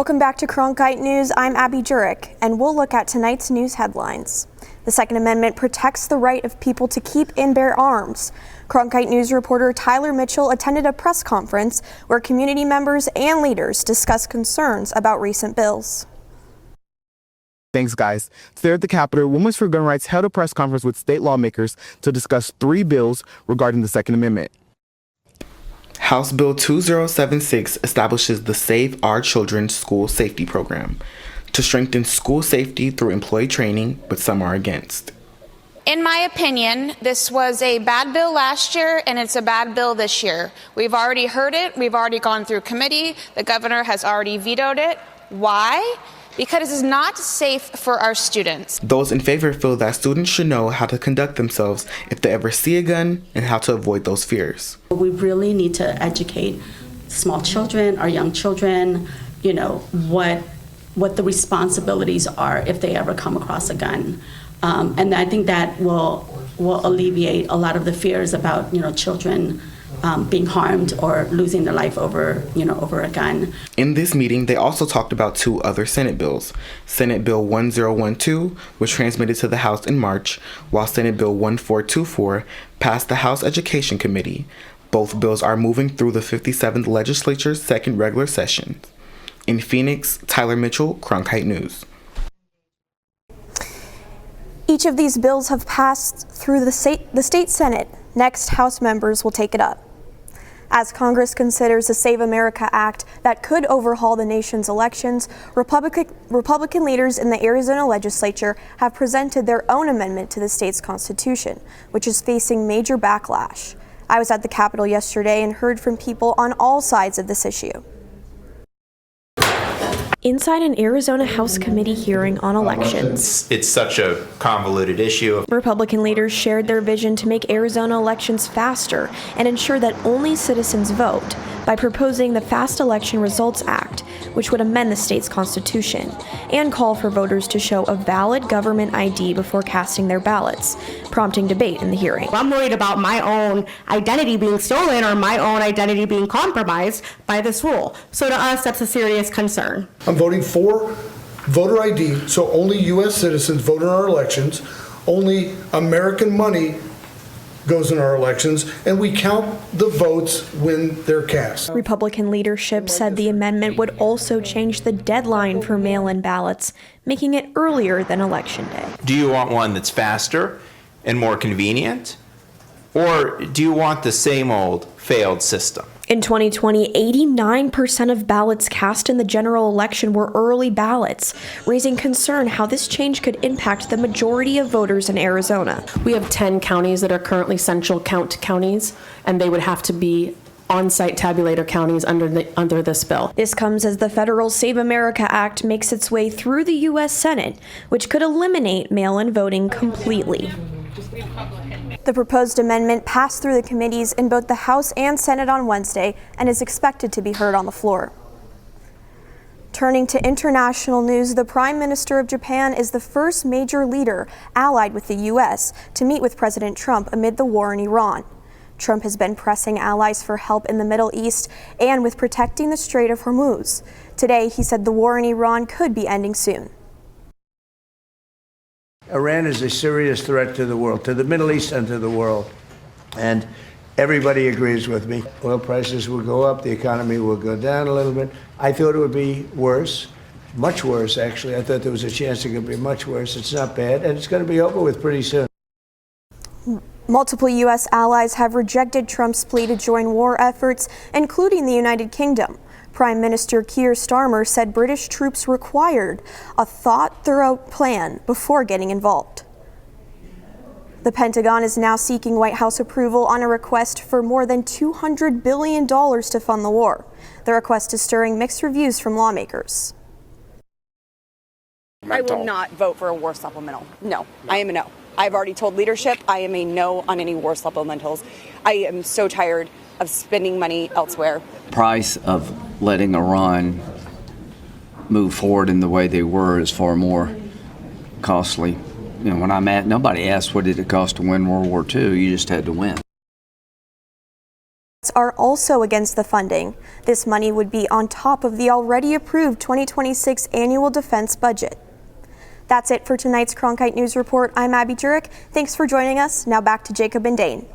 Welcome back to Cronkite News. I'm Abby Jurek, and we'll look at tonight's news headlines. The Second Amendment protects the right of people to keep and bear arms. Cronkite News reporter Tyler Mitchell attended a press conference where community members and leaders discussed concerns about recent bills. Thanks, guys. Today at the Capitol, Women for Gun Rights held a press conference with state lawmakers to discuss 3 bills regarding the Second Amendment. House Bill 2076 establishes the Save Our Children School Safety Program to strengthen school safety through employee training, but some are against. In my opinion, this was a bad bill last year, and it's a bad bill this year. We've already heard it. We've already gone through committee. The governor has already vetoed it. Why? Because it is not safe for our students. Those in favor feel that students should know how to conduct themselves if they ever see a gun and how to avoid those fears. We really need to educate small children, our young children, what the responsibilities are if they ever come across a gun. And I think that will alleviate a lot of the fears about, children being harmed or losing their life over a gun. In this meeting, they also talked about 2 other Senate bills. Senate Bill 1012 was transmitted to the House in March, while Senate Bill 1424 passed the House Education Committee. Both bills are moving through the 57th Legislature's second regular session. In Phoenix, Tyler Mitchell, Cronkite News. Each of these bills have passed through the state Senate. Next, House members will take it up. As Congress considers the Save America Act that could overhaul the nation's elections, Republican leaders in the Arizona legislature have presented their own amendment to the state's constitution, which is facing major backlash. I was at the Capitol yesterday and heard from people on all sides of this issue. Inside an Arizona House committee hearing on elections. It's such a convoluted issue. Republican leaders shared their vision to make Arizona elections faster and ensure that only citizens vote by proposing the Fast Election Results Act, which would amend the state's constitution, and call for voters to show a valid government ID before casting their ballots, prompting debate in the hearing. I'm worried about my own identity being stolen or my own identity being compromised by this rule. So to us, that's a serious concern. I'm voting for voter ID, so only U.S. citizens vote in our elections, only American money goes in our elections, and we count the votes when they're cast. Republican leadership said the amendment would also change the deadline for mail-in ballots, making it earlier than Election Day. Do you want one that's faster and more convenient? Or do you want the same old failed system? In 2020, 89% of ballots cast in the general election were early ballots, raising concern how this change could impact the majority of voters in Arizona. We have 10 counties that are currently central count counties, and they would have to be on-site tabulator counties under this bill. This comes as the federal Save America Act makes its way through the U.S. Senate, which could eliminate mail-in voting completely. The proposed amendment passed through the committees in both the House and Senate on Wednesday and is expected to be heard on the floor. Turning to international news, the Prime Minister of Japan is the first major leader allied with the U.S. to meet with President Trump amid the war in Iran. Trump has been pressing allies for help in the Middle East and with protecting the Strait of Hormuz. Today, he said the war in Iran could be ending soon. Iran is a serious threat to the world, to the Middle East and to the world. And everybody agrees with me. Oil prices will go up, the economy will go down a little bit. I thought it would be worse, much worse, actually. I thought there was a chance it could be much worse. It's not bad, and it's going to be over with pretty soon. Multiple U.S. allies have rejected Trump's plea to join war efforts, including the United Kingdom. Prime Minister Keir Starmer said British troops required a thought-through plan before getting involved. The Pentagon is now seeking White House approval on a request for more than $200 billion to fund the war. The request is stirring mixed reviews from lawmakers. I will not vote for a war supplemental. No, I am a no. I've already told leadership I am a no on any war supplementals. I am so tired of spending money elsewhere. Price of letting Iran move forward in the way they were is far more costly. When I'm at, nobody asked what did it cost to win World War II. You just had to win. are also against the funding. This money would be on top of the already approved 2026 annual defense budget. That's it for tonight's Cronkite News Report. I'm Abby Jurek. Thanks for joining us. Now back to Jacob and Dane.